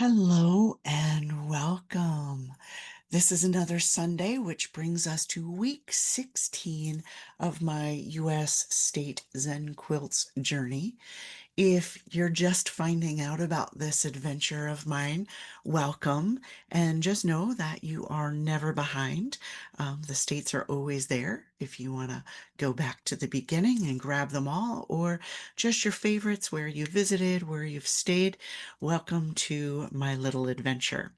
Hello and welcome. This is another Sunday, which brings us to week 16 of my U.S. State ZenQuiltz journey. If you're just finding out about this adventure of mine, welcome. And just know that you are never behind. The states are always there if you want to go back to the beginning and grab them all, or just your favorites where you visited, where you've stayed. Welcome to my little adventure.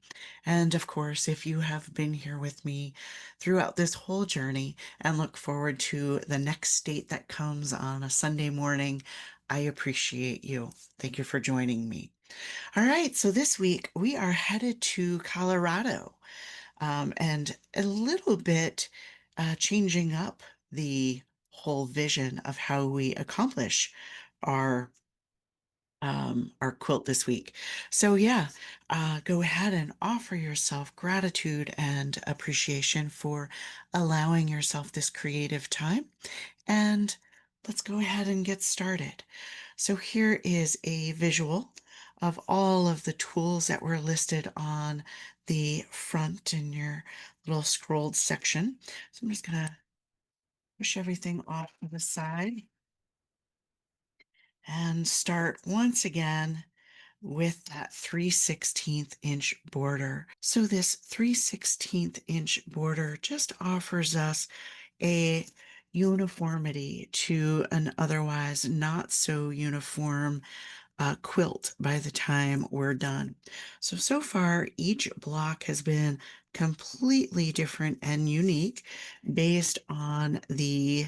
And of course, if you have been here with me throughout this whole journey and look forward to the next state that comes on a Sunday morning, I appreciate you. Thank you for joining me. All right, so this week we are headed to Colorado, and a little bit changing up the whole vision of how we accomplish our our quilt this week. So yeah, go ahead and offer yourself gratitude and appreciation for allowing yourself this creative time. And let's go ahead and get started. So here is a visual of all of the tools that were listed on the front in your little scrolled section. So I'm just gonna push everything off to the side and start once again with that 3/16 inch border. So this 3/16 inch border just offers us a uniformity to an otherwise not so uniform quilt by the time we're done. So far, each block has been completely different and unique based on the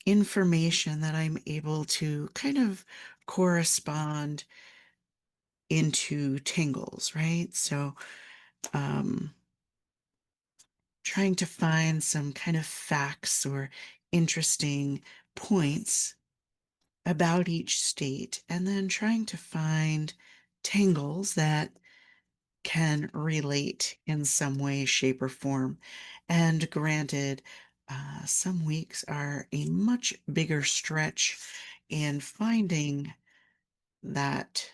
information that I'm able to kind of correspond into tangles, right? So, um, trying to find some kind of facts or interesting points about each state, and then trying to find tangles that can relate in some way, shape, or form. And granted, some weeks are a much bigger stretch in finding that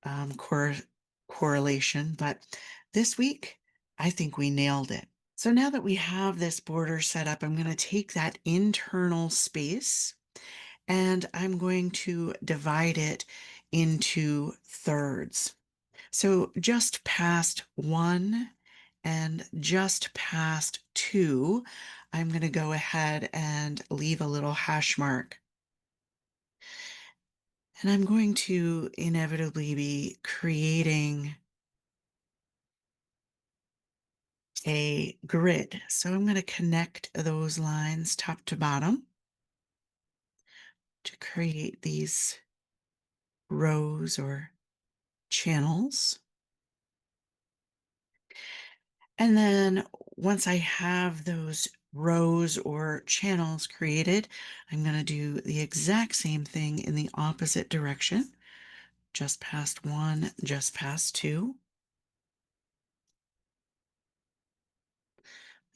um, cor- correlation, but this week, I think we nailed it. So now that we have this border set up, I'm going to take that internal space and I'm going to divide it into thirds. So just past one and just past two, I'm going to go ahead and leave a little hash mark. And I'm going to inevitably be creating a grid. So I'm going to connect those lines top to bottom to create these rows or channels. And then once I have those rows or channels created, I'm going to do the exact same thing in the opposite direction, just past one, just past two,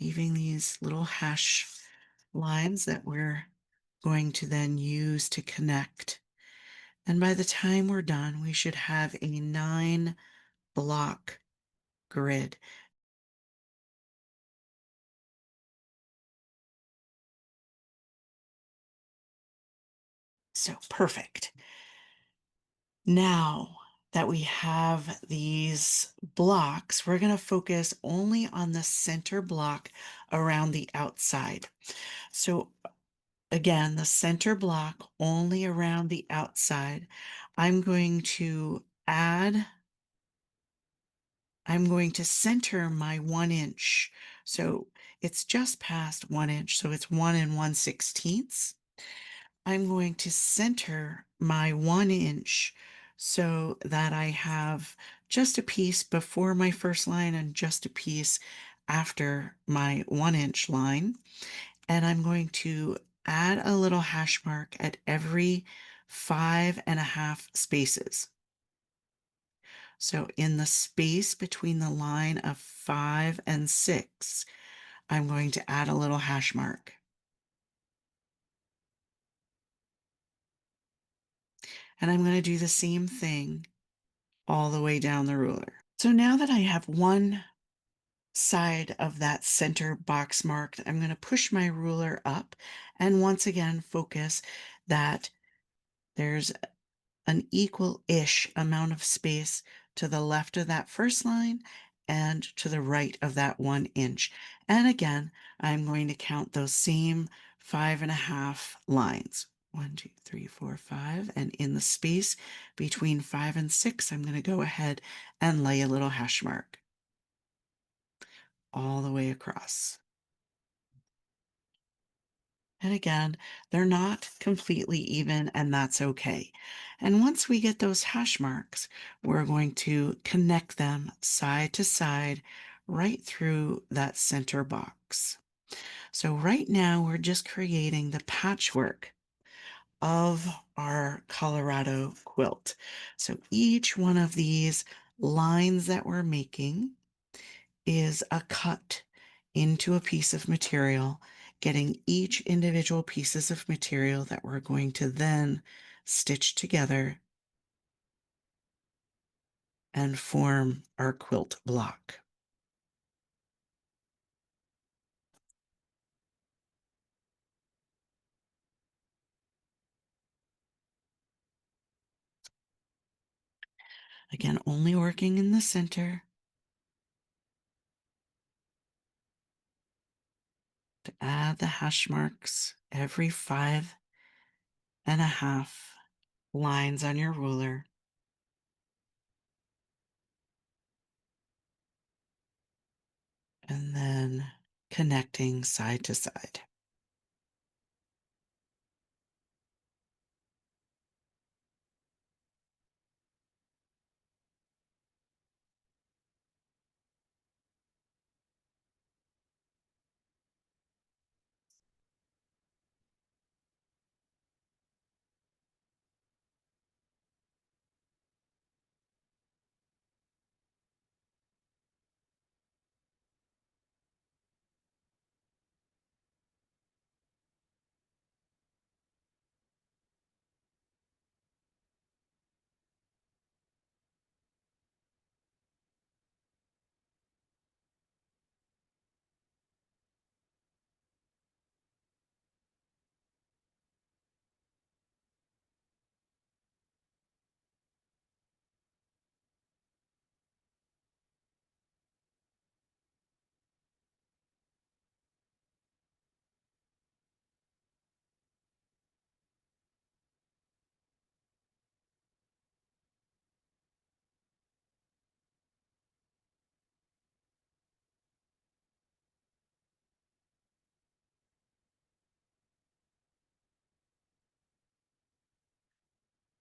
leaving these little hash lines that we're going to then use to connect. And by the time we're done, we should have a 9 block grid. So perfect. Now that we have these blocks, we're going to focus only on the center block around the outside. So again, the center block only around the outside. I'm going to add I'm going to center my 1 inch. So it's just past 1 inch. So it's 1 and 1/16. I'm going to center my 1 inch so that I have just a piece before my first line and just a piece after my 1 inch line. And I'm going to add a little hash mark at every 5.5 spaces. So in the space between the line of 5 and 6, I'm going to add a little hash mark. And I'm going to do the same thing all the way down the ruler. So now that I have one side of that center box marked, I'm going to push my ruler up and once again focus that there's an equal-ish amount of space to the left of that first line and to the right of that 1 inch. And again, I'm going to count those same 5.5 lines. 1, 2, 3, 4, 5. And in the space between 5 and 6, I'm going to go ahead and lay a little hash mark all the way across. And again, they're not completely even, and that's okay. And once we get those hash marks, we're going to connect them side to side right through that center box. So right now we're just creating the patchwork of our Colorado quilt. So each one of these lines that we're making is a cut into a piece of material, getting each individual pieces of material that we're going to then stitch together and form our quilt block. Again, only working in the center to add the hash marks every 5.5 lines on your ruler. And then connecting side to side.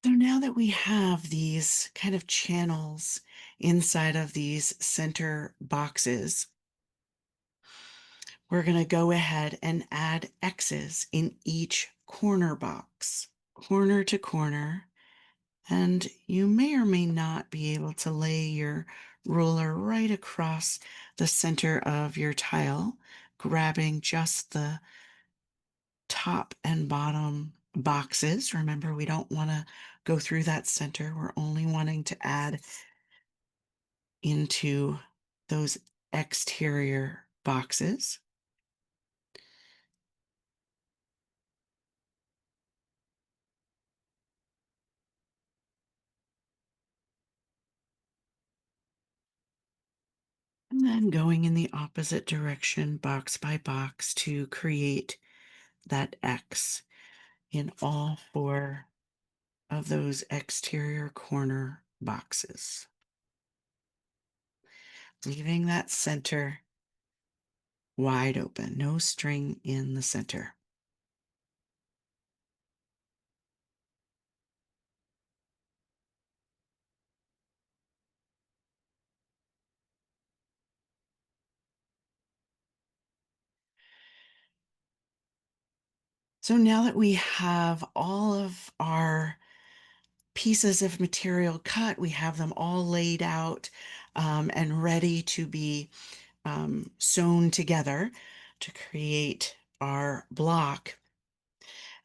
So now that we have these kind of channels inside of these center boxes, we're going to go ahead and add X's in each corner box, corner to corner. And you may or may not be able to lay your ruler right across the center of your tile, grabbing just the top and bottom boxes. Remember, we don't want to go through that center. We're only wanting to add into those exterior boxes. And then going in the opposite direction, box by box, to create that X in all 4 of those exterior corner boxes. Leaving that center wide open, no string in the center. So now that we have all of our pieces of material cut, we have them all laid out and ready to be sewn together to create our block.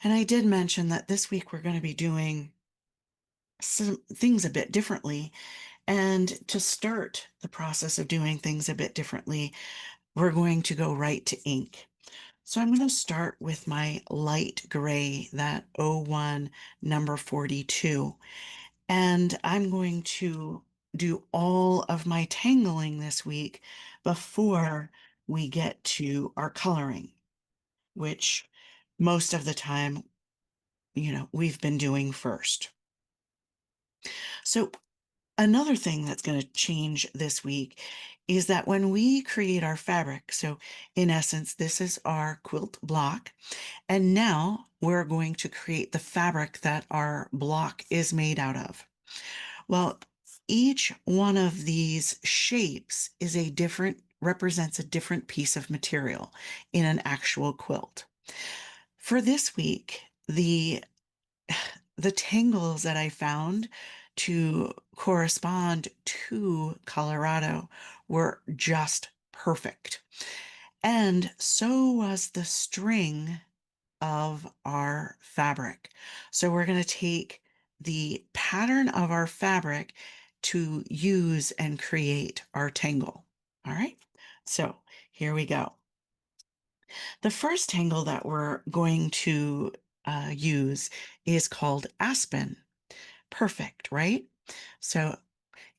And I did mention that this week we're going to be doing some things a bit differently. And to start the process of doing things a bit differently, we're going to go right to ink. So I'm going to start with my light gray, that 01 number 42. And I'm going to do all of my tangling this week before we get to our coloring, which most of the time, we've been doing first. So another thing that's going to change this week is that when we create our fabric, so in essence, this is our quilt block, and now we're going to create the fabric that our block is made out of. Well, each one of these shapes represents a different piece of material in an actual quilt. For this week, the tangles that I found to correspond to Colorado were just perfect. And so was the string of our fabric. So we're going to take the pattern of our fabric to use and create our tangle. All right. So here we go. The first tangle that we're going to use is called Aspen. Perfect, right? So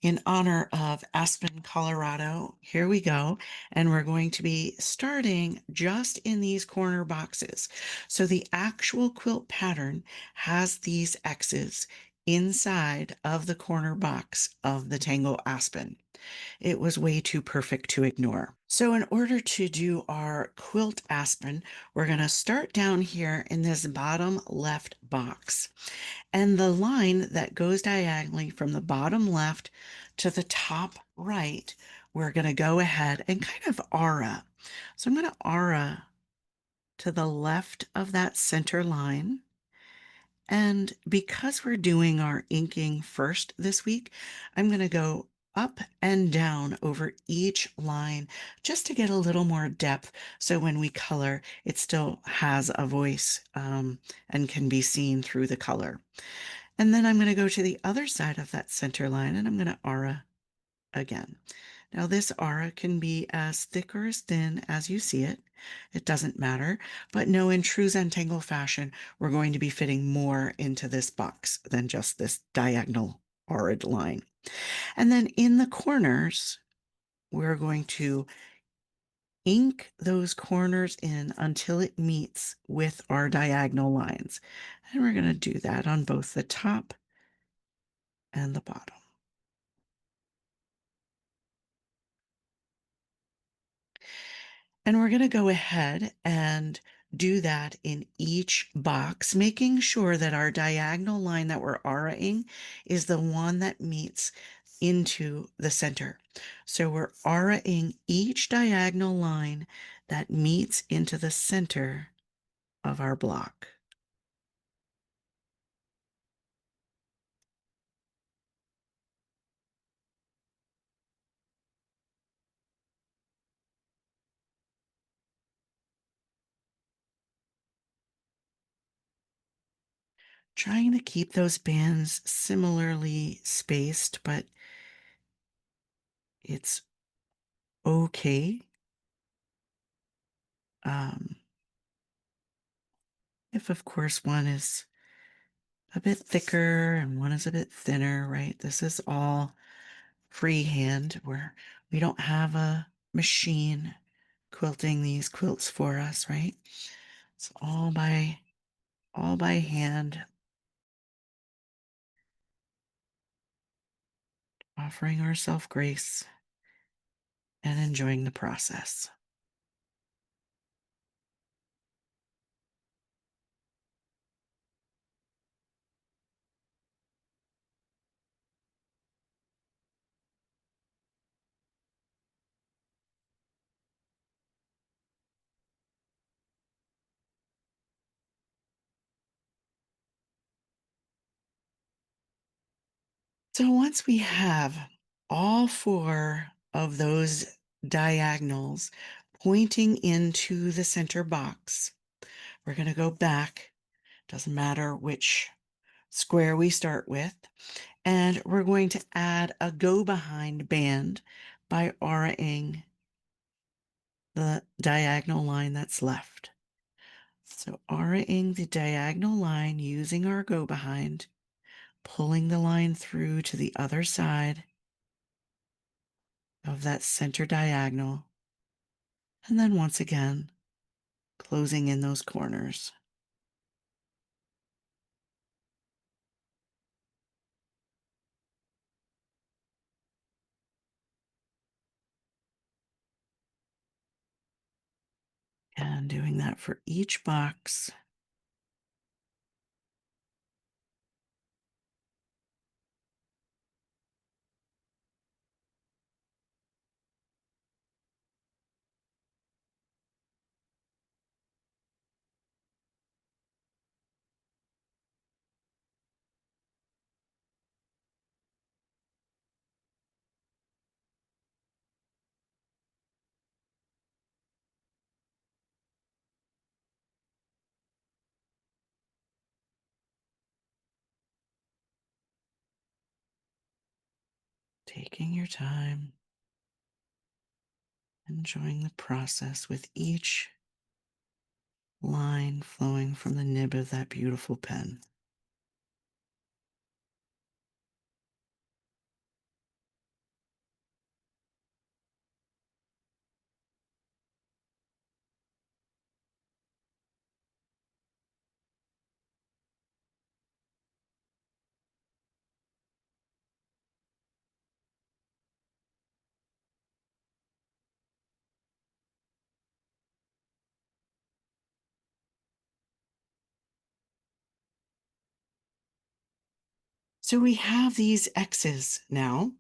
in honor of Aspen, Colorado, here we go. And we're going to be starting just in these corner boxes. So the actual quilt pattern has these X's inside of the corner box of the Tangle Aspen. It was way too perfect to ignore. So in order to do our quilt Aspen, we're going to start down here in this bottom left box. And the line that goes diagonally from the bottom left to the top right, we're going to go ahead and kind of aura. So I'm going to aura to the left of that center line. And because we're doing our inking first this week, I'm going to go up and down over each line just to get a little more depth. So when we color, it still has a voice and can be seen through the color. And then I'm going to go to the other side of that center line and I'm going to aura again. Now this aura can be as thick or as thin as you see it. It doesn't matter, but no, in true Zentangle fashion, we're going to be fitting more into this box than just this diagonal arid line. And then in the corners, we're going to ink those corners in until it meets with our diagonal lines. And we're going to do that on both the top and the bottom. And we're going to go ahead and do that in each box, making sure that our diagonal line that we're auraing is the one that meets into the center. So we're auraing each diagonal line that meets into the center of our block. Trying to keep those bands similarly spaced, but it's okay. Um, if, of course, one is a bit thicker and one is a bit thinner, right? This is all freehand where we don't have a machine quilting these quilts for us, right? It's all by hand, offering ourselves grace and enjoying the process. So once we have all four of those diagonals pointing into the center box, we're going to go back. Doesn't matter which square we start with, and we're going to add a go behind band by auraing the diagonal line that's left. So auraing the diagonal line using our go behind, pulling the line through to the other side of that center diagonal, and then once again, closing in those corners. And doing that for each box. Taking your time, enjoying the process with each line flowing from the nib of that beautiful pen. So we have these X's now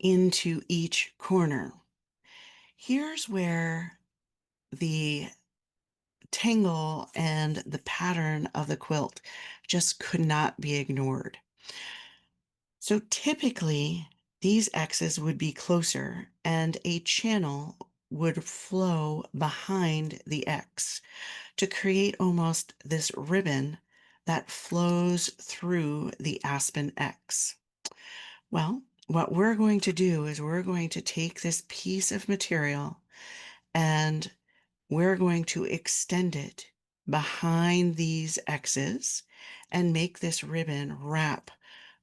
into each corner. Here's where the tangle and the pattern of the quilt just could not be ignored. So typically, these X's would be closer and a channel would flow behind the X to create almost this ribbon that flows through the aspen X. Well, what we're going to do is we're going to take this piece of material and we're going to extend it behind these X's and make this ribbon wrap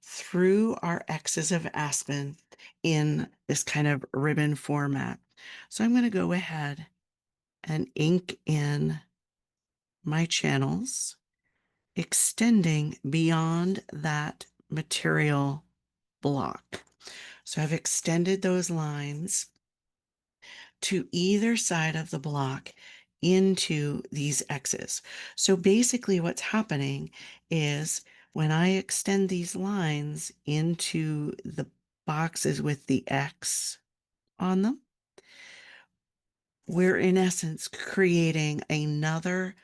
through our X's of aspen in this kind of ribbon format. So I'm going to go ahead and ink in my channels, extending beyond that material block. So I've extended those lines to either side of the block into these X's. So basically what's happening is when I extend these lines into the boxes with the X on them, we're in essence creating another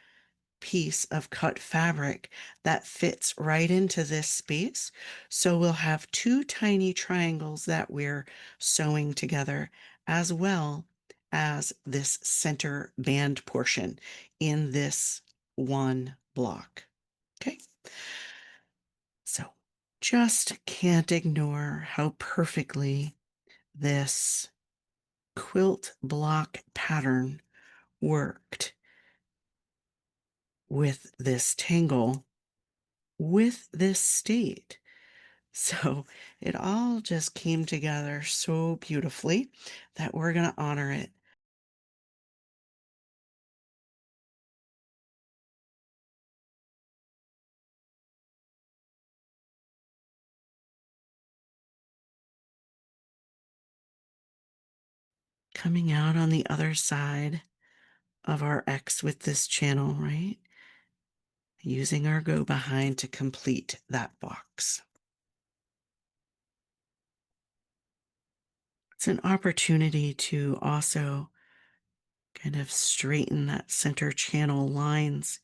piece of cut fabric that fits right into this space. So we'll have two tiny triangles that we're sewing together, as well as this center band portion in this one block. Okay. So just can't ignore how perfectly this quilt block pattern worked with this tangle, with this state. So it all just came together so beautifully that we're going to honor it. Coming out on the other side of our X with this channel, right? Using our go behind to complete that box. It's an opportunity to also kind of straighten that center channel lines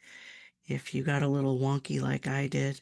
if you got a little wonky like I did.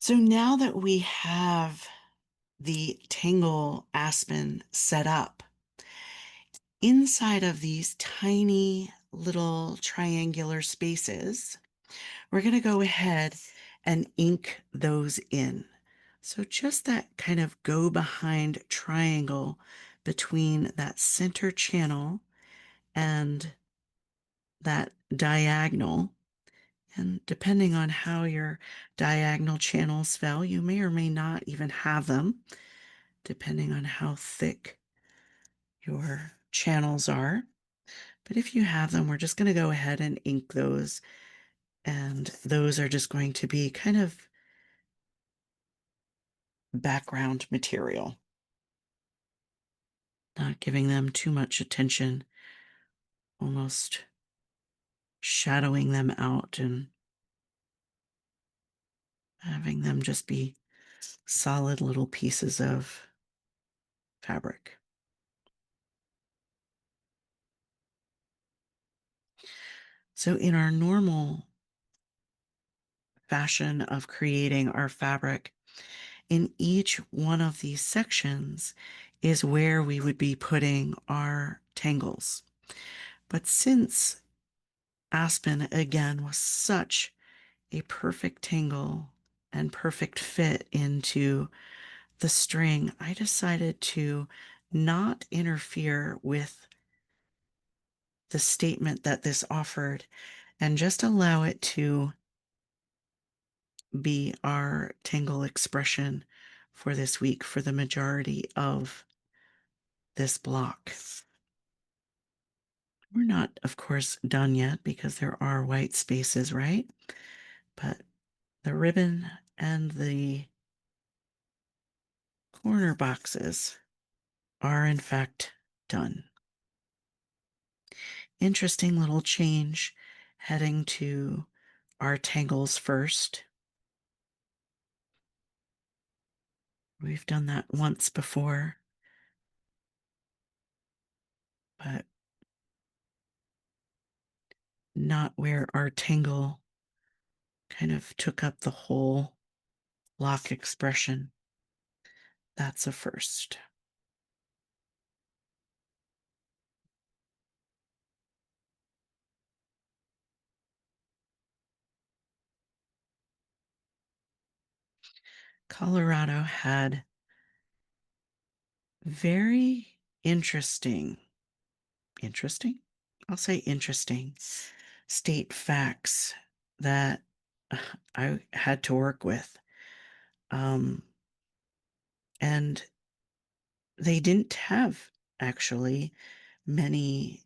So now that we have the Tangle Aspen set up, inside of these tiny little triangular spaces, we're going to go ahead and ink those in. So just that kind of go behind triangle between that center channel and that diagonal. And depending on how your diagonal channels fell, you may or may not even have them, depending on how thick your channels are. But if you have them, we're just going to go ahead and ink those. And those are just going to be kind of background material, not giving them too much attention, almost shadowing them out and having them just be solid little pieces of fabric. So in our normal fashion of creating our fabric, in each one of these sections is where we would be putting our tangles. But since Aspen, again, was such a perfect tangle and perfect fit into the string, I decided to not interfere with the statement that this offered and just allow it to be our tangle expression for this week for the majority of this block. We're not, of course, done yet because there are white spaces, right? But the ribbon and the corner boxes are in fact done. Interesting little change heading to our tangles first. We've done that once before, but not where our tangle kind of took up the whole block expression. That's a first. Colorado had very interesting? I'll say interesting state facts that I had to work with. And they didn't have actually many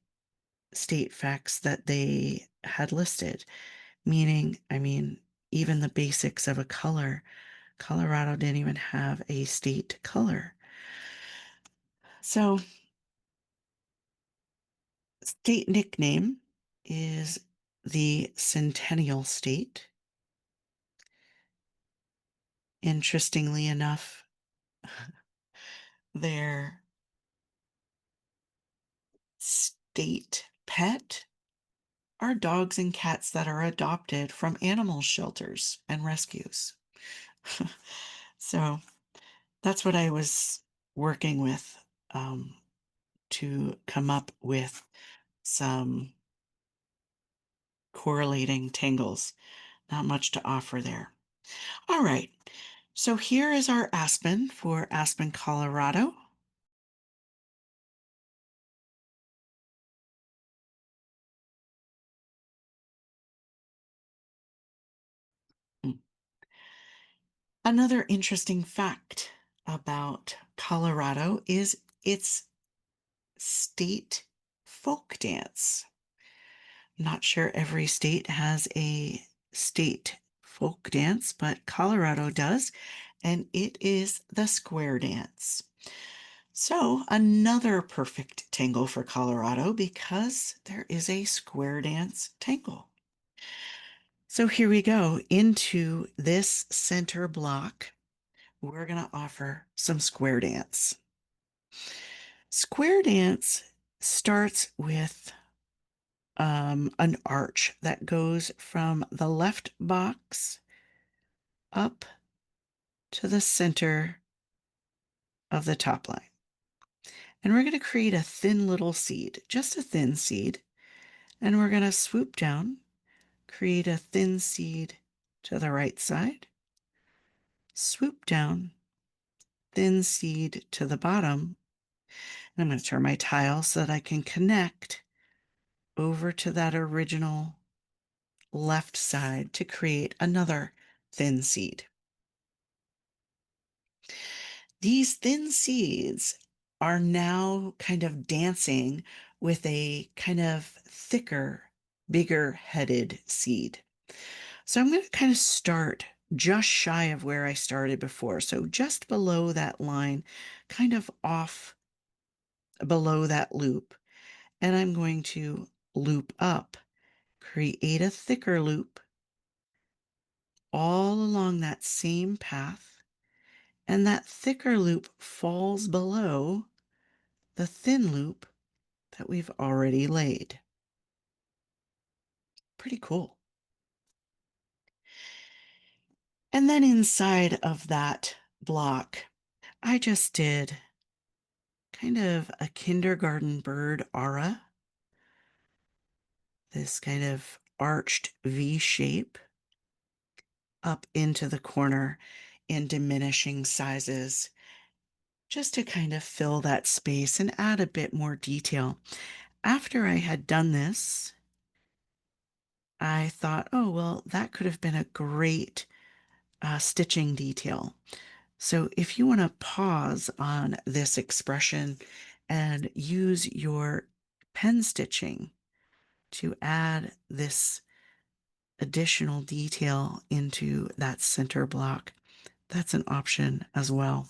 state facts that they had listed, meaning, I mean, even the basics of a color, Colorado didn't even have a state color. So, state nickname is the Centennial State. Interestingly enough, their state pet are dogs and cats that are adopted from animal shelters and rescues. So that's what I was working with to come up with some correlating tangles. Not much to offer there. All right. So here is our Aspen for Aspen, Colorado. Mm. Another interesting fact about Colorado is its state folk dance. Not sure every state has a state folk dance, but Colorado does, and it is the square dance. So, another perfect tangle for Colorado because there is a square dance tangle. So, here we go into this center block. We're going to offer some square dance. Square dance starts with an arch that goes from the left box up to the center of the top line. And we're going to create a thin little seed, just a thin seed. And we're going to swoop down, create a thin seed to the right side, swoop down, thin seed to the bottom. And I'm going to turn my tile so that I can connect over to that original left side to create another thin seed. These thin seeds are now kind of dancing with a kind of thicker, bigger headed seed. So I'm going to kind of start just shy of where I started before. So just below that line, kind of off below that loop. And I'm going to loop up, create a thicker loop all along that same path. And that thicker loop falls below the thin loop that we've already laid. Pretty cool. And then inside of that block, I just did kind of a kindergarten bird aura, this kind of arched V shape up into the corner in diminishing sizes, just to kind of fill that space and add a bit more detail. After I had done this, I thought, oh, well, that could have been a great stitching detail. So if you want to pause on this expression and use your pen stitching to add this additional detail into that center block, that's an option as well.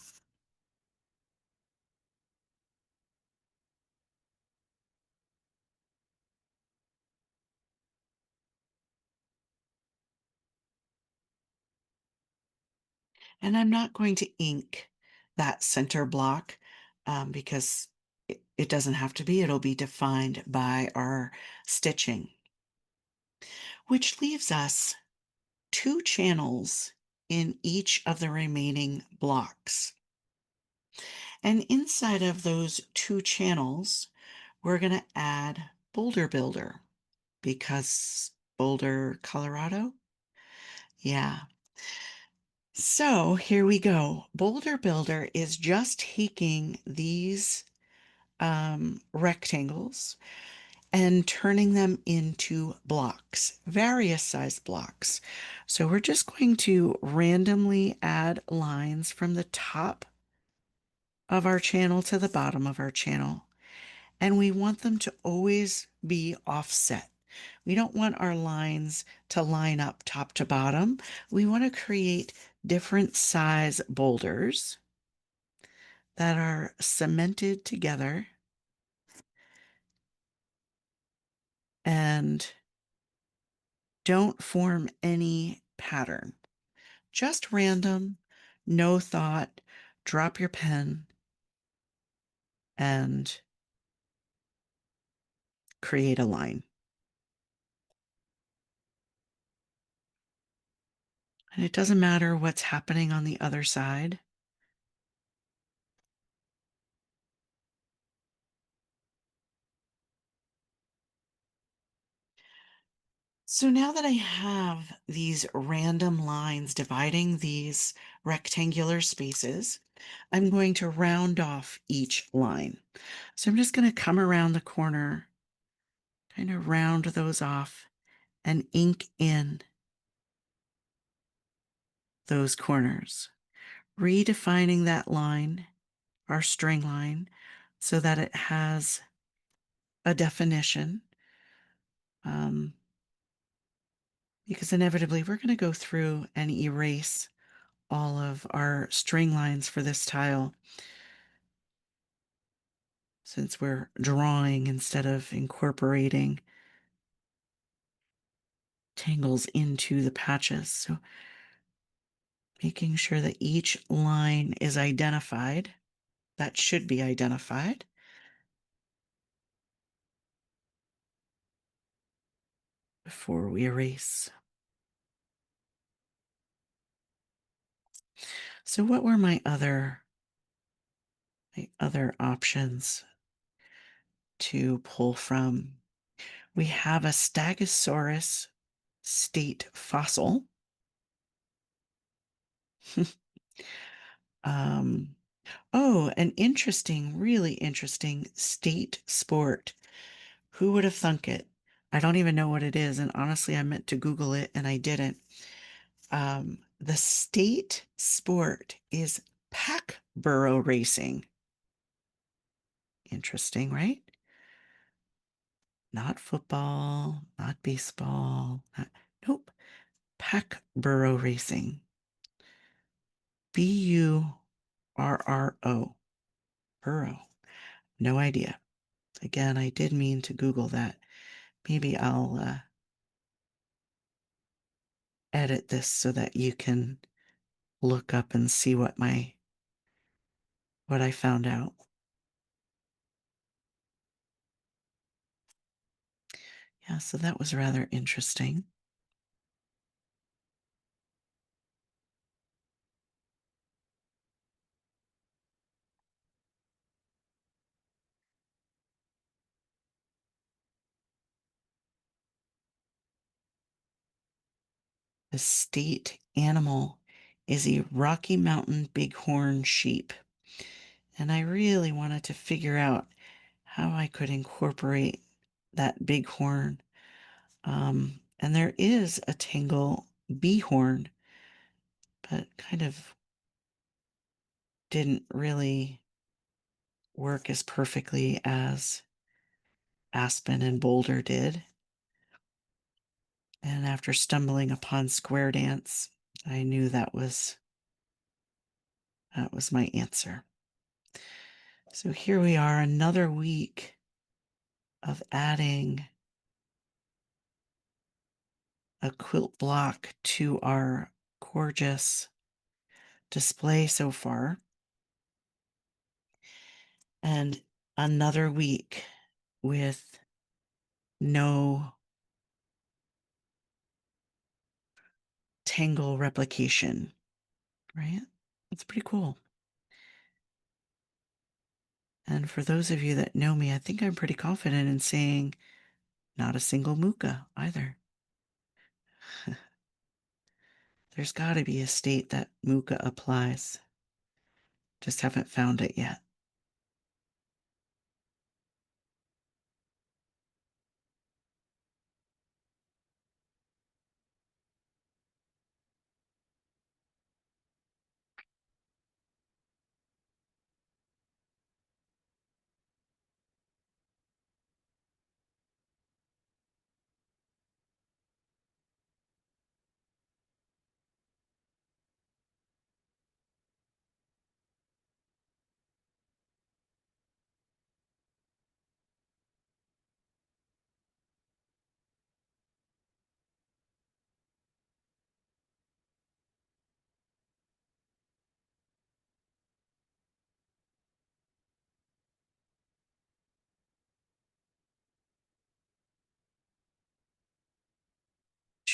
And I'm not going to ink that center block because it doesn't have to be. It'll be defined by our stitching, which leaves us 2 channels in each of the remaining blocks. And inside of those 2 channels, we're going to add Boulder Builder because Boulder, Colorado. Yeah. So here we go. Boulder Builder is just taking these rectangles and turning them into blocks, various size blocks. So we're just going to randomly add lines from the top of our channel to the bottom of our channel. And we want them to always be offset. We don't want our lines to line up top to bottom. We want to create different size boulders that are cemented together and don't form any pattern. Just random, no thought, drop your pen and create a line. And it doesn't matter what's happening on the other side. So now that I have these random lines dividing these rectangular spaces, I'm going to round off each line. So I'm just going to come around the corner, kind of round those off and ink in those corners, redefining that line, our string line, so that it has a definition. Because inevitably we're going to go through and erase all of our string lines for this tile since we're drawing instead of incorporating tangles into the patches. So making sure that each line is identified, that should be identified. Before we erase. So what were my other options to pull from? We have a Stegosaurus state fossil. um, oh, an interesting, really interesting state sport. Who would have thunk it? I don't even know what it is, and honestly, I meant to Google it and I didn't. The state sport is pack burro racing. Interesting, right? Not football, not baseball. Nope. Pack burro racing. Burro. Burro. No idea. Again, I did mean to Google that. Maybe I'll edit this so that you can look up and see what I found out. Yeah, so that was rather interesting. The state animal is a Rocky Mountain bighorn sheep. And I really wanted to figure out how I could incorporate that bighorn. And there is a tangle behorn, but kind of didn't really work as perfectly as Aspen and Boulder did. And after stumbling upon square dance, I knew that was my answer. So here we are, another week of adding a quilt block to our gorgeous display so far. And another week with no tangle replication, right? It's pretty cool. And for those of you that know me, I think I'm pretty confident in saying not a single muka either. There's got to be a state that muka applies. Just haven't found it yet.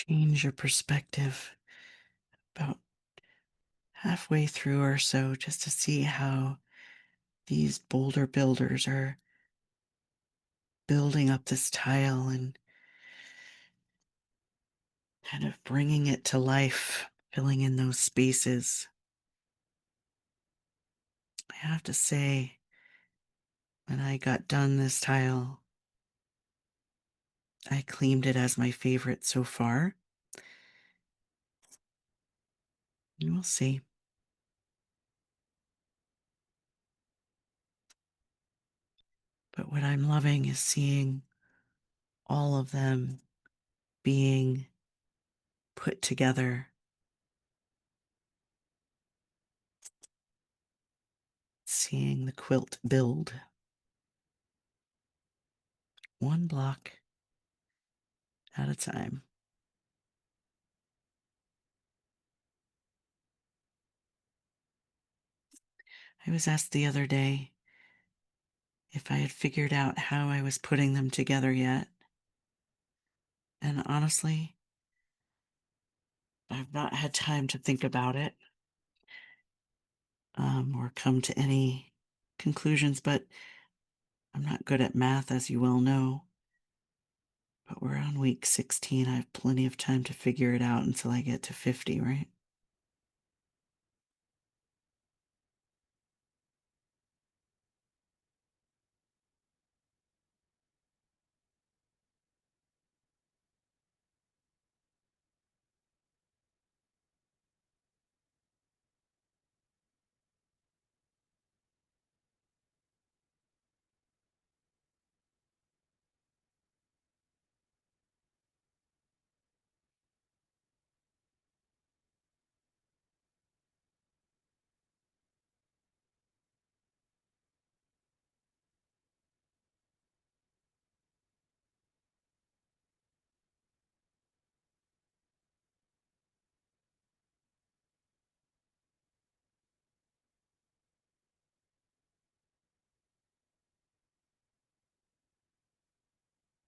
Change your perspective about halfway through or so just to see how these boulder builders are building up this tile and kind of bringing it to life, filling in those spaces. I have to say, when I got done this tile, I claimed it as my favorite so far. And we'll see. But what I'm loving is seeing all of them being put together, seeing the quilt build one block at a time. I was asked the other day if I had figured out how I was putting them together yet. And honestly, I've not had time to think about it. or come to any conclusions, but I'm not good at math, as you well know. But we're on week 16. I have plenty of time to figure it out until I get to 50, right?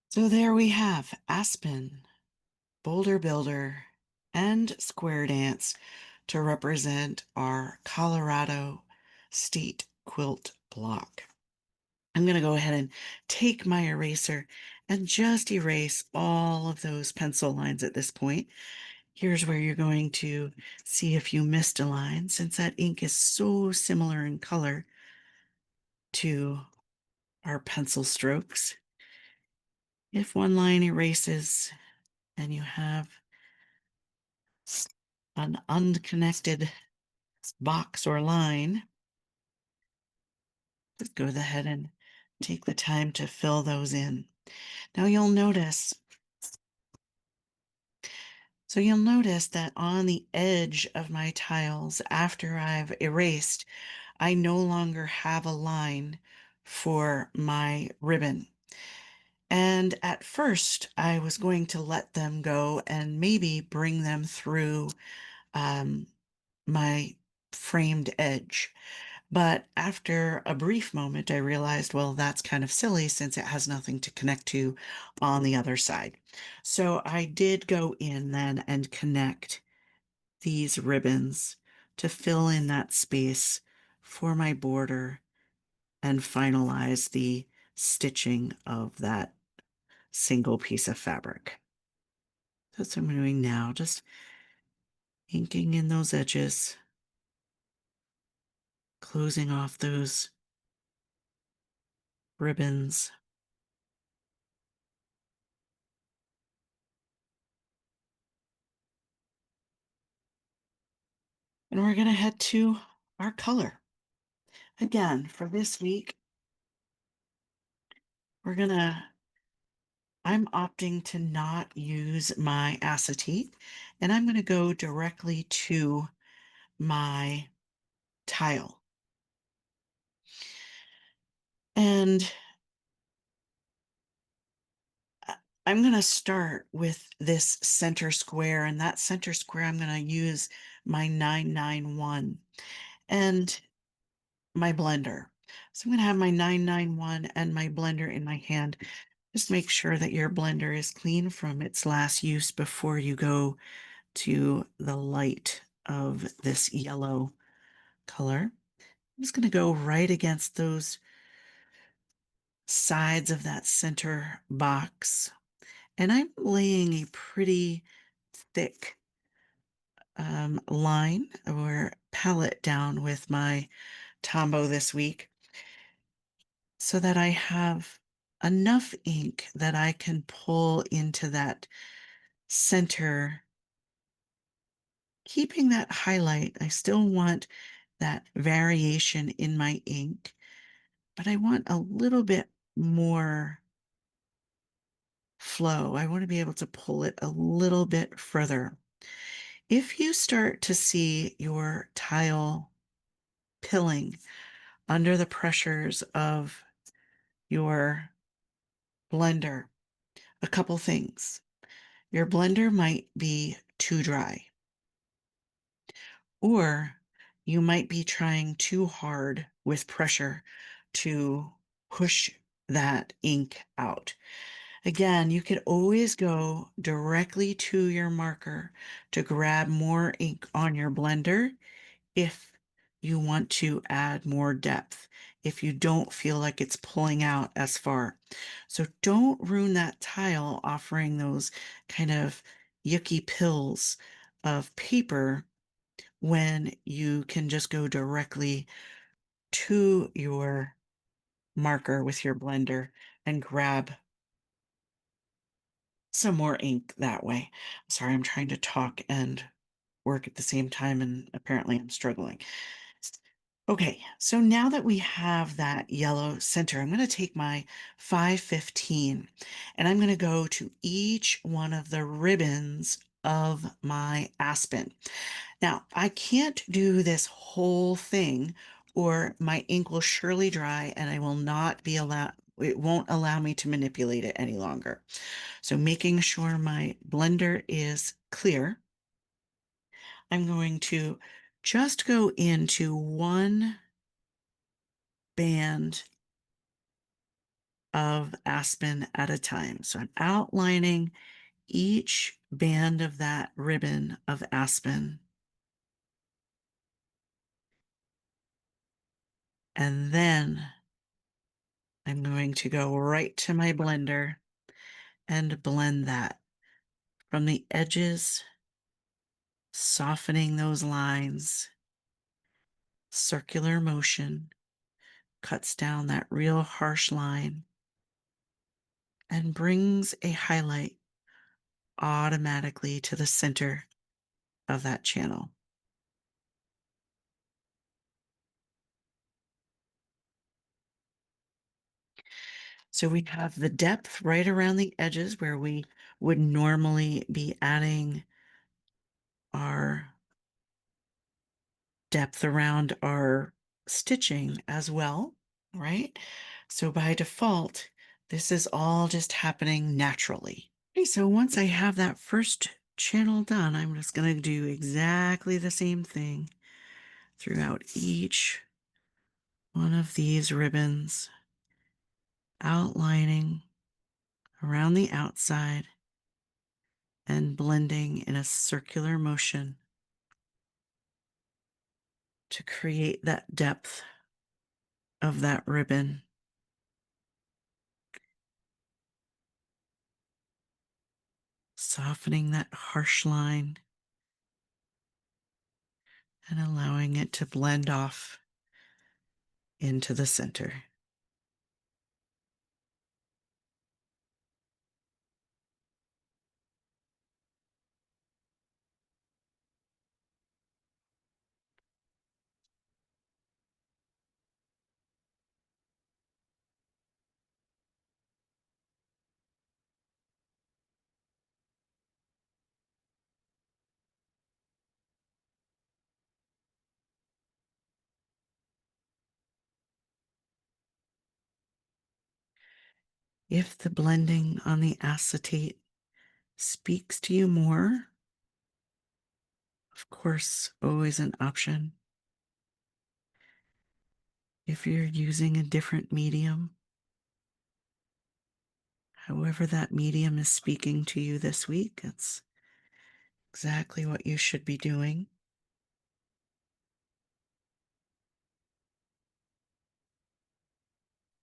So there we have Aspen, Boulder Builder, and Square Dance to represent our Colorado State Quilt Block. I'm going to go ahead and take my eraser and just erase all of those pencil lines at this point. Here's where you're going to see if you missed a line, since that ink is so similar in color to our pencil strokes. If one line erases and you have an unconnected box or line, just go ahead and take the time to fill those in. Now you'll notice that on the edge of my tiles, after I've erased, I no longer have a line for my ribbon. And at first, I was going to let them go and maybe bring them through my framed edge. But after a brief moment, I realized, well, that's kind of silly since it has nothing to connect to on the other side. So I did go in then and connect these ribbons to fill in that space for my border and finalize the stitching of that single piece of fabric. That's what I'm doing now, just inking in those edges, closing off those ribbons. And we're going to head to our color. Again, for this week, I'm opting to not use my acetate, and I'm going to go directly to my tile. And I'm going to start with this center square, and that center square, I'm going to use my 991 and my blender. So I'm going to have my 991 and my blender in my hand. Just make sure that your blender is clean from its last use before you go to the light of this yellow color. I'm just going to go right against those sides of that center box. And I'm laying a pretty thick line or palette down with my Tombow this week so that I have enough ink that I can pull into that center, keeping that highlight. I still want that variation in my ink, but I want a little bit more flow. I want to be able to pull it a little bit further. If you start to see your tile pilling under the pressures of your blender, a couple things. Your blender might be too dry, or you might be trying too hard with pressure to push that ink out. Again, you could always go directly to your marker to grab more ink on your blender if you want to add more depth if you don't feel like it's pulling out as far. So don't ruin that tile offering those kind of yucky pills of paper when you can just go directly to your marker with your blender and grab some more ink that way. Sorry, I'm trying to talk and work at the same time, and apparently I'm struggling. Okay, so now that we have that yellow center, I'm going to take my 515 and I'm going to go to each one of the ribbons of my aspen. Now, I can't do this whole thing or my ink will surely dry and I will not be allowed, it won't allow me to manipulate it any longer. So making sure my blender is clear, I'm going to just go into one band of aspen at a time. So I'm outlining each band of that ribbon of aspen. And then I'm going to go right to my blender and blend that from the edges, softening those lines, circular motion, cuts down that real harsh line, and brings a highlight automatically to the center of that channel. So we have the depth right around the edges where we would normally be adding our depth around our stitching as well, right? So by default, this is all just happening naturally. Okay, so once I have that first channel done, I'm just going to do exactly the same thing throughout each one of these ribbons, outlining around the outside and blending in a circular motion to create that depth of that ribbon. Softening that harsh line and allowing it to blend off into the center. If the blending on the acetate speaks to you more, of course, always an option. If you're using a different medium, however that medium is speaking to you this week, it's exactly what you should be doing.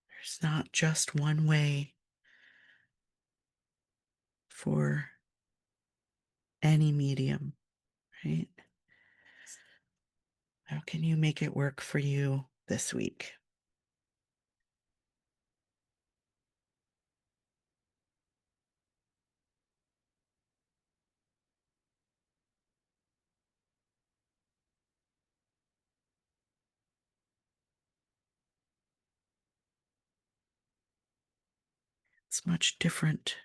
There's not just one way for any medium, right? How can you make it work for you this week? It's much different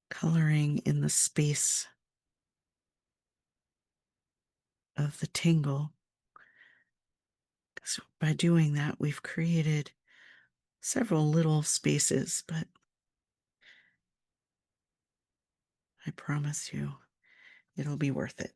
coloring in the space of the tingle. So by doing that, we've created several little spaces, but I promise you, it'll be worth it.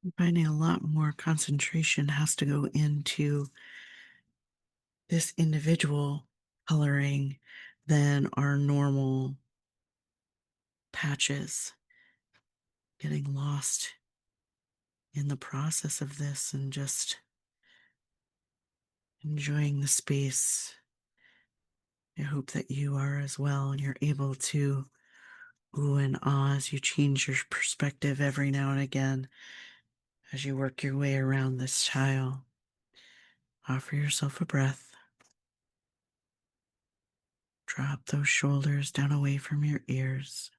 I'm finding a lot more concentration has to go into this individual coloring than our normal patches. Getting lost in the process of this and just enjoying the space. I hope that you are as well and you're able to ooh and ah as you change your perspective every now and again as you work your way around this tile. Offer yourself a breath. Drop those shoulders down away from your ears.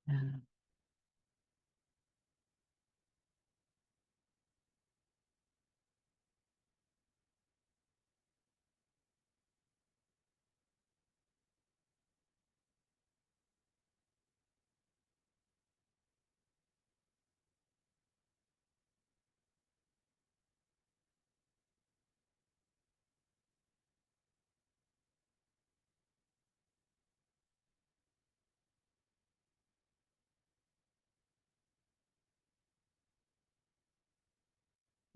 And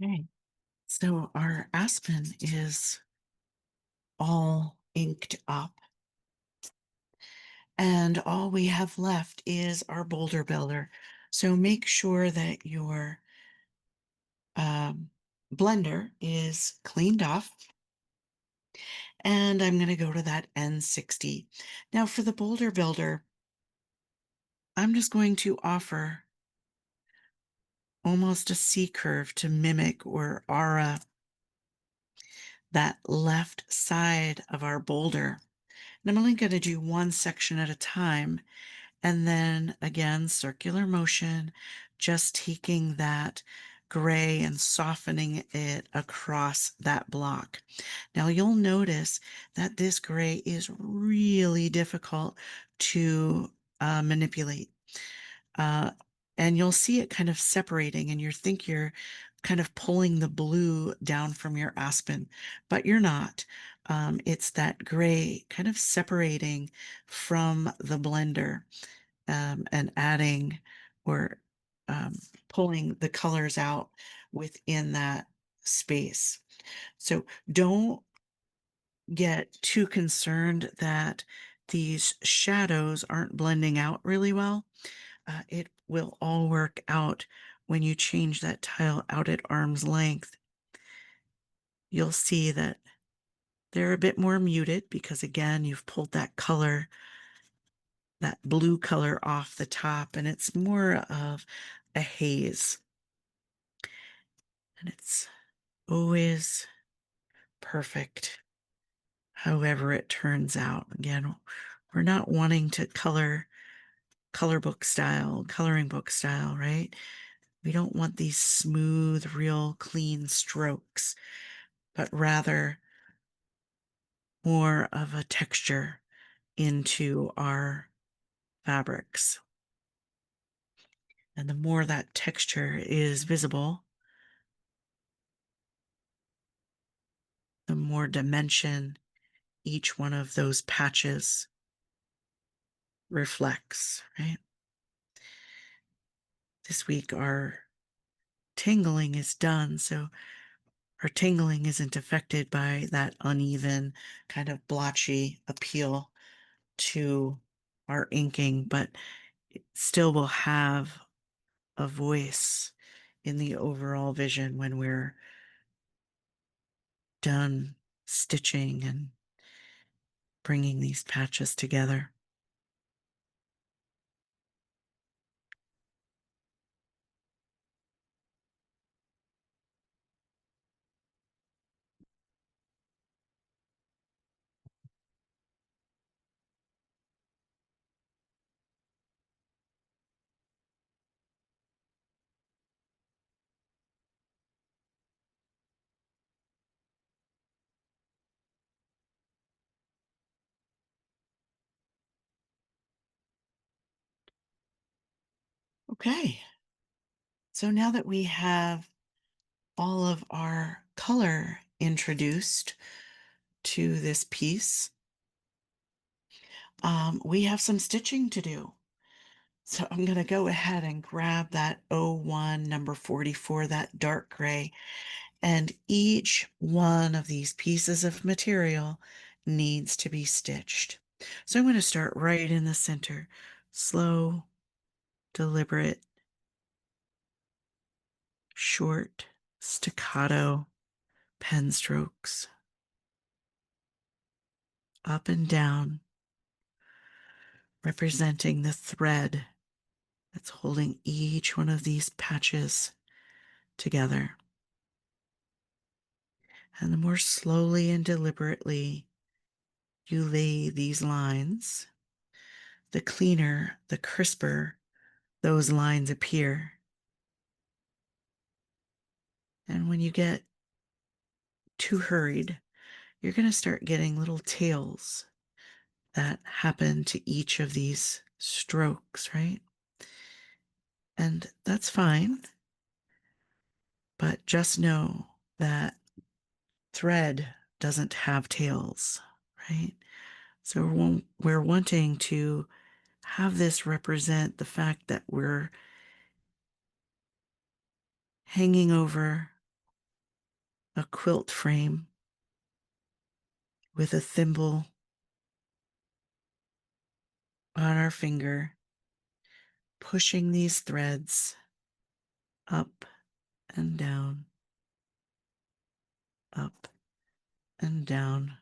okay. So our aspen is all inked up. And all we have left is our boulder builder. So make sure that your um, blender is cleaned off. And I'm going to go to that N60. Now for the boulder builder, I'm just going to offer almost a C curve to mimic or aura that left side of our boulder. And I'm only going to do one section at a time. And then again, circular motion, just taking that gray and softening it across that block. Now you'll notice that this gray is really difficult to manipulate. Uh, and you'll see it kind of separating, and you think you're kind of pulling the blue down from your aspen, but you're not. It's that gray kind of separating from the blender and adding or um, pulling the colors out within that space. So don't get too concerned that these shadows aren't blending out really well. It will all work out when you change that tile out at arm's length. You'll see that they're a bit more muted because again, you've pulled that color, that blue color off the top, and it's more of a haze. And it's always perfect, however it turns out. Again, we're not wanting to coloring book style, right? We don't want these smooth, real clean strokes, but rather more of a texture into our fabrics. And the more that texture is visible, the more dimension each one of those patches reflects, right? This week, our tangling is done, so our tangling isn't affected by that uneven, kind of blotchy appeal to our inking, but it still will have a voice in the overall vision when we're done stitching and bringing these patches together. Okay, so now that we have all of our color introduced to this piece, we have some stitching to do. So I'm going to go ahead and grab that O1 number 44, that dark gray, and each one of these pieces of material needs to be stitched. So I'm going to start right in the center. Slow, deliberate, short, staccato pen strokes, up and down, representing the thread that's holding each one of these patches together. And the more slowly and deliberately you lay these lines, the cleaner, the crisper those lines appear. And when you get too hurried, you're going to start getting little tails that happen to each of these strokes, right? And that's fine, but just know that thread doesn't have tails, right? So we're wanting to have this represent the fact that we're hanging over a quilt frame with a thimble on our finger, pushing these threads up and down, up and down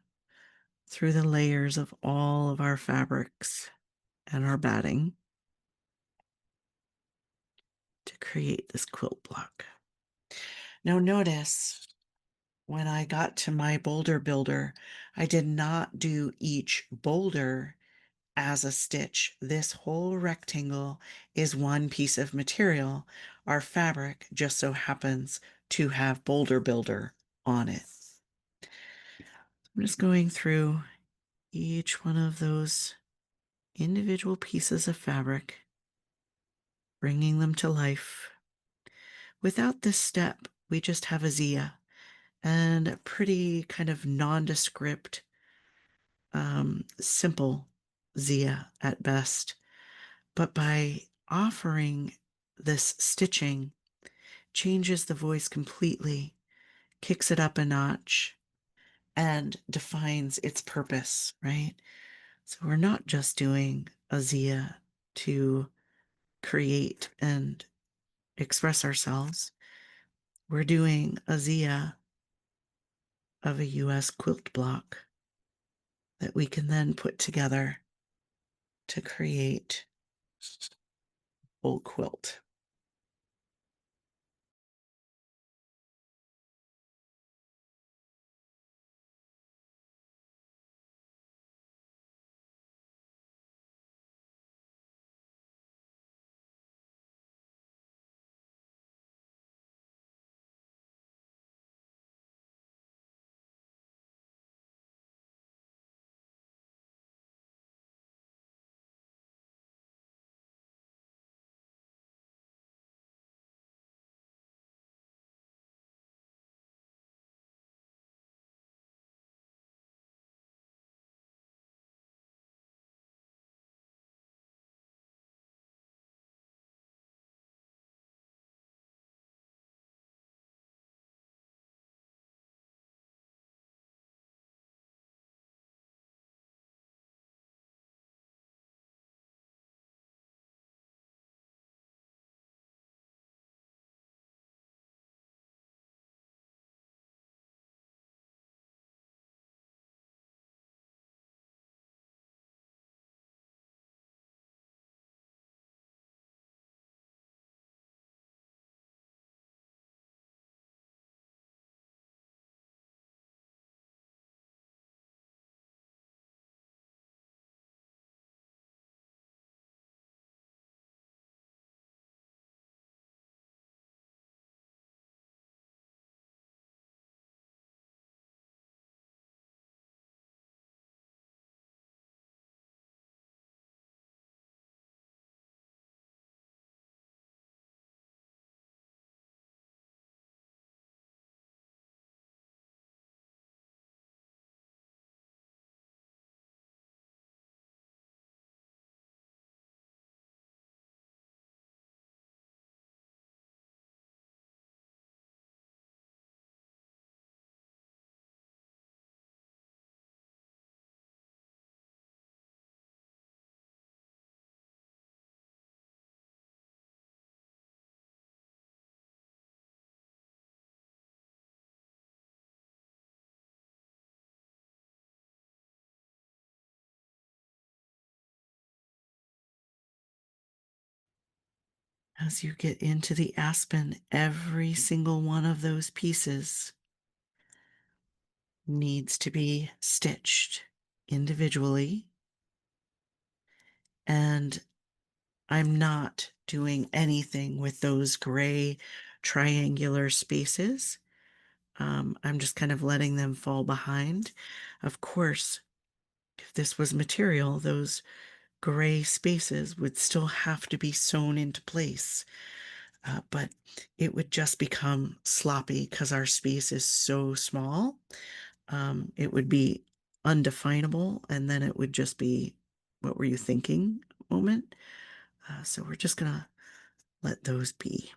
through the layers of all of our fabrics and our batting to create this quilt block. Now notice when I got to my boulder builder, I did not do each boulder as a stitch. This whole rectangle is one piece of material. Our fabric just so happens to have boulder builder on it. I'm just going through each one of those individual pieces of fabric, bringing them to life. Without this step, we just have a Zia and a pretty kind of nondescript, simple Zia at best. But by offering this stitching, changes the voice completely, kicks it up a notch, and defines its purpose, right? So we're not just doing a Zia to create and express ourselves. We're doing a Zia of a U.S. quilt block that we can then put together to create a whole quilt. As you get into the aspen, every single one of those pieces needs to be stitched individually. And I'm not doing anything with those gray triangular spaces. I'm just kind of letting them fall behind. Of course, if this was material, those gray spaces would still have to be sewn into place. But it would just become sloppy because our space is so small. It would be undefinable, and then it would just be, what were you thinking moment. So we're just going to let those be.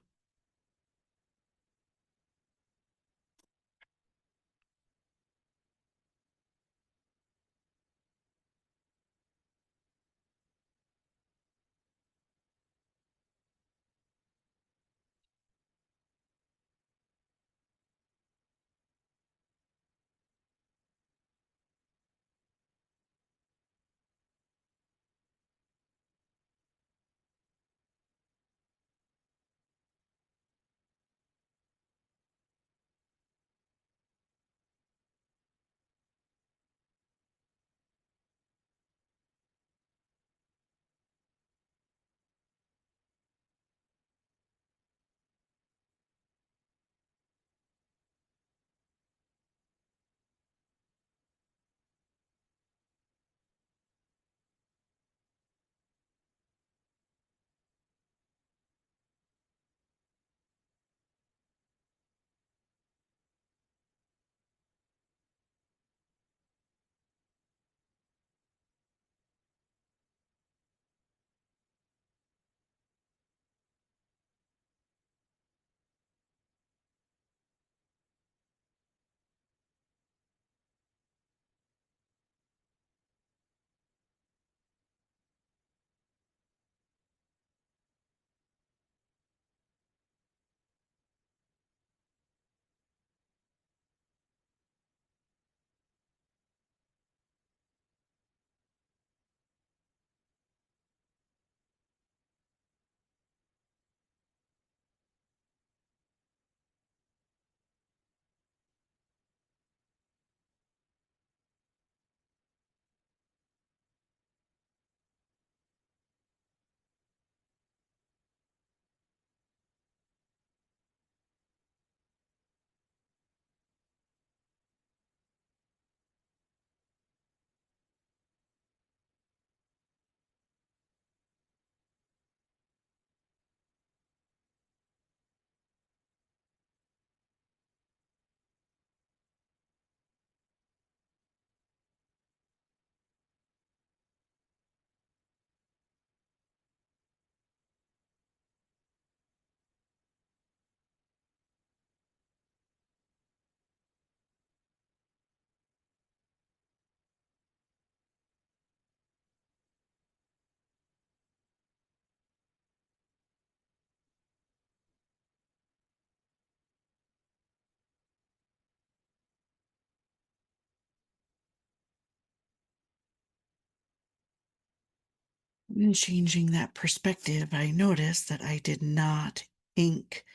In changing that perspective, I noticed that I did not ink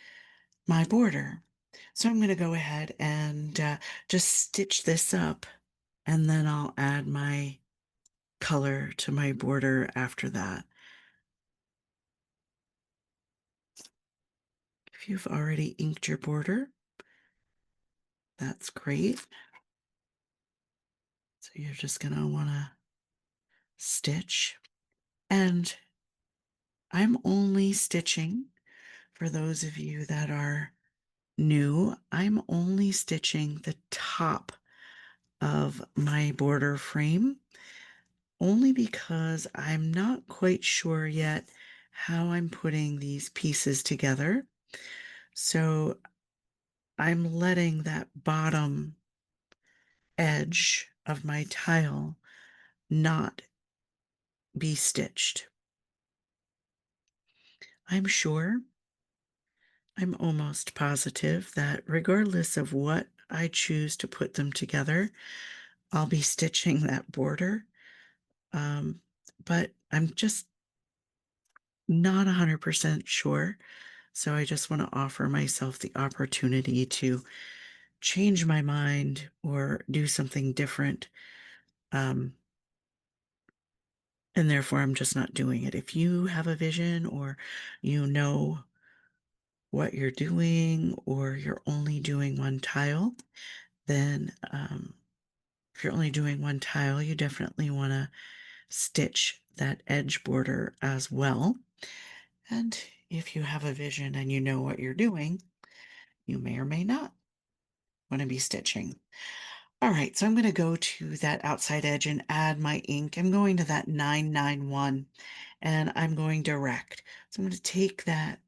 my border. So I'm going to go ahead and just stitch this up, and then I'll add my color to my border after that. If you've already inked your border, that's great. So you're just going to want to stitch. And I'm only stitching, for those of you that are new, I'm only stitching the top of my border frame, only because I'm not quite sure yet how I'm putting these pieces together. So I'm letting that bottom edge of my tile not be stitched. I'm sure, I'm almost positive that regardless of what I choose to put them together, I'll be stitching that border. Um, but I'm just not 100% sure. So I just want to offer myself the opportunity to change my mind or do something different. Um, and therefore, I'm just not doing it. If you have a vision or you know what you're doing or you're only doing one tile, then if you're only doing one tile, you definitely want to stitch that edge border as well. And if you have a vision and you know what you're doing, you may or may not want to be stitching. All right, so I'm going to go to that outside edge and add my ink. I'm going to that 991 and I'm going direct. So I'm going to take that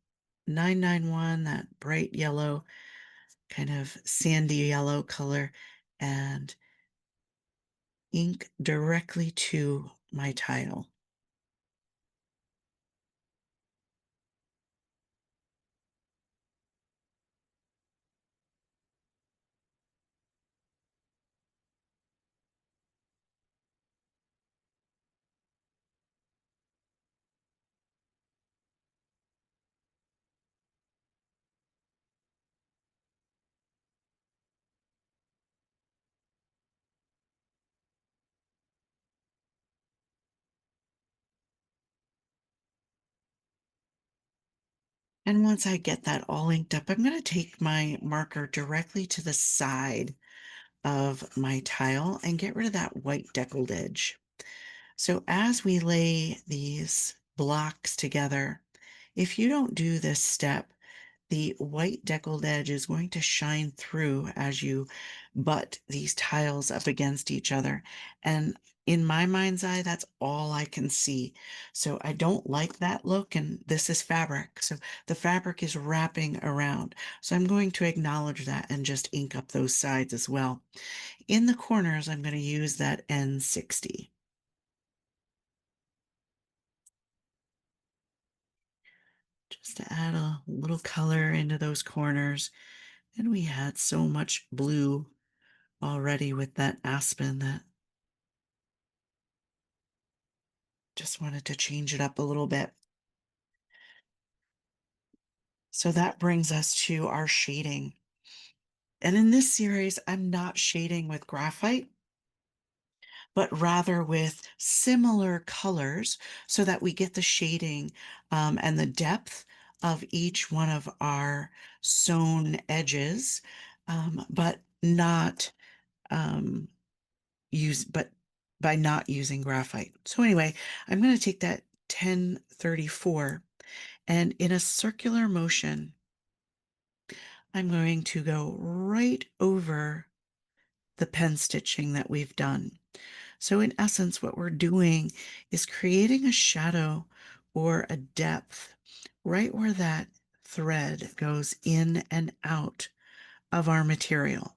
991, that bright yellow, kind of sandy yellow color, and ink directly to my tile. And once I get that all inked up, I'm going to take my marker directly to the side of my tile and get rid of that white deckled edge. So as we lay these blocks together, if you don't do this step, the white deckled edge is going to shine through as you butt these tiles up against each other. And in my mind's eye, that's all I can see. So I don't like that look. And this is fabric. So the fabric is wrapping around. So I'm going to acknowledge that and just ink up those sides as well. In the corners, I'm going to use that N60. Just to add a little color into those corners. And we had so much blue already with that aspen that just wanted to change it up a little bit. So that brings us to our shading. And in this series, I'm not shading with graphite, but rather with similar colors so that we get the shading and the depth of each one of our sewn edges, but not um, but by not using graphite. So anyway, I'm going to take that 1034 and in a circular motion, I'm going to go right over the pen stitching that we've done. So in essence, what we're doing is creating a shadow or a depth right where that thread goes in and out of our material.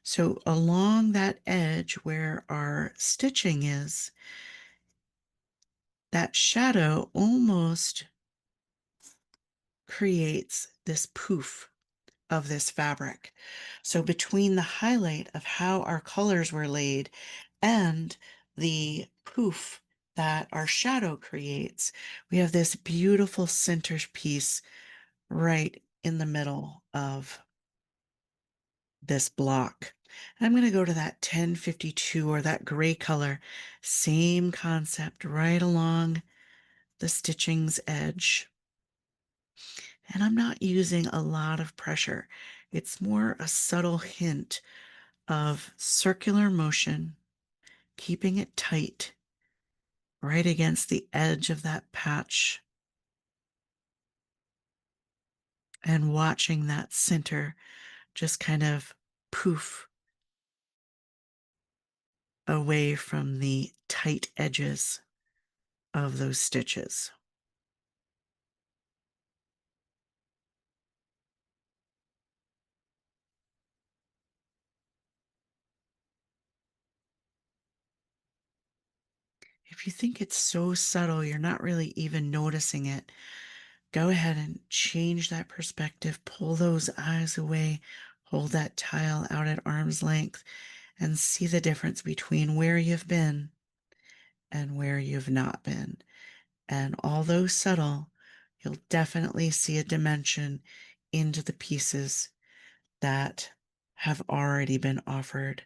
So along that edge where our stitching is, that shadow almost creates this poof of this fabric. So between the highlight of how our colors were laid and the poof that our shadow creates, we have this beautiful centerpiece right in the middle of this block. And I'm going to go to that 1052 or that gray color, same concept right along the stitching's edge. And I'm not using a lot of pressure. It's more a subtle hint of circular motion, keeping it tight right against the edge of that patch and watching that center just kind of poof away from the tight edges of those stitches. If you think it's so subtle, you're not really even noticing it, go ahead and change that perspective. Pull those eyes away. Hold that tile out at arm's length and see the difference between where you've been and where you've not been. And although subtle, you'll definitely see a dimension into the pieces that have already been offered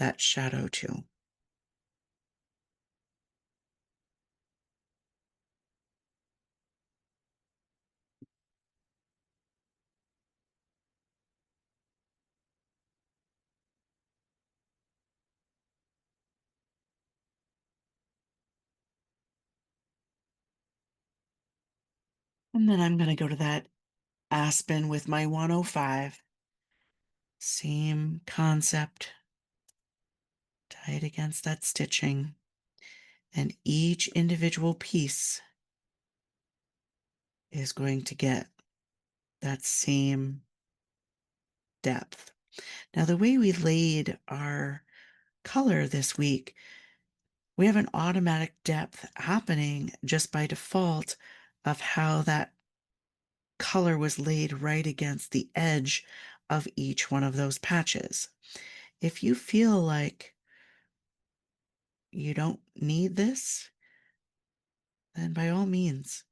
that shadow to. And then I'm going to go to that aspen with my 105. Same concept, tied against that stitching. And each individual piece is going to get that same depth. Now, the way we laid our color this week, we have an automatic depth happening just by default of how that color was laid right against the edge of each one of those patches. If you feel like you don't need this, then by all means,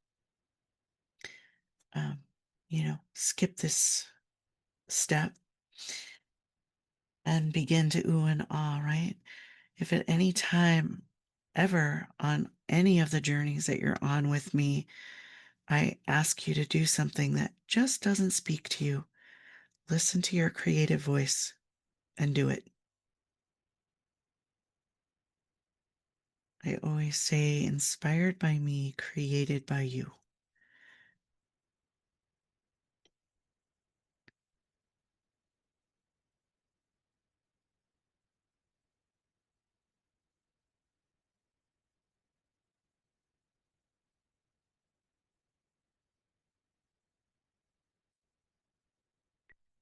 um, skip this step and begin to ooh and ah, right? If at any time ever on any of the journeys that you're on with me, I ask you to do something that just doesn't speak to you, listen to your creative voice and do it. I always say, inspired by me, created by you.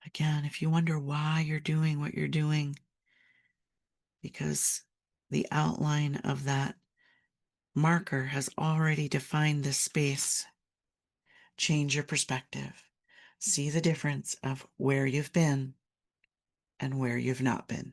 Again, if you wonder why you're doing what you're doing, because the outline of that marker has already defined this space, change your perspective. See the difference of where you've been and where you've not been.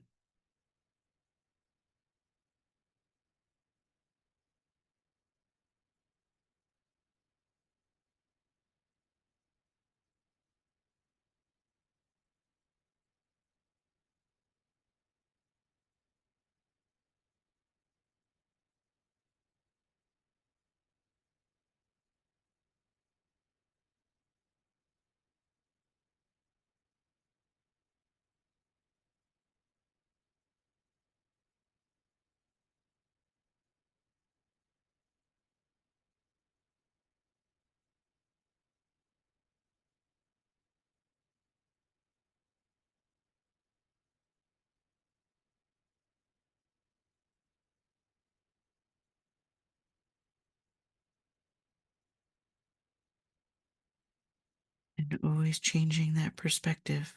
And always changing that perspective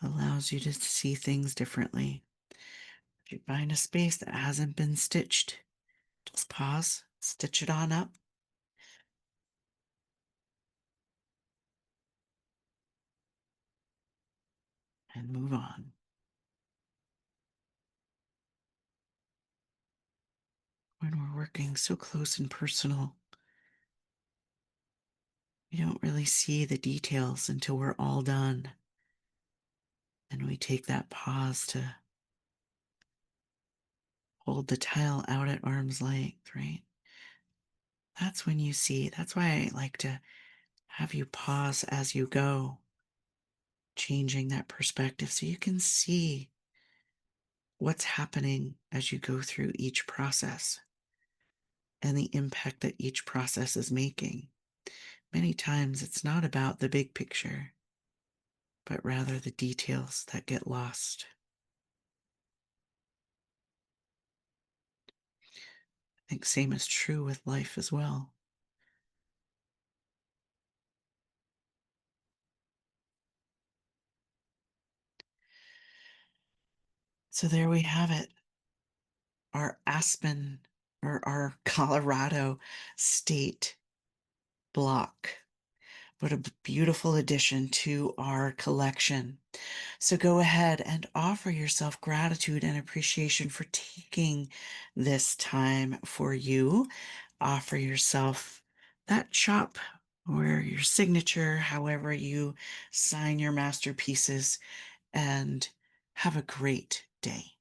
allows you to see things differently. If you find a space that hasn't been stitched, just pause, stitch it on up, and move on. When we're working so close and personal, we don't really see the details until we're all done. And we take that pause to hold the tile out at arm's length, right? That's when you see. That's why I like to have you pause as you go, changing that perspective so you can see what's happening as you go through each process and the impact that each process is making. Many times it's not about the big picture, but rather the details that get lost. I think same is true with life as well. So there we have it. Our Aspen or our Colorado state block. What a beautiful addition to our collection. So go ahead and offer yourself gratitude and appreciation for taking this time for you. Offer yourself that chop or your signature, however you sign your masterpieces, and have a great day.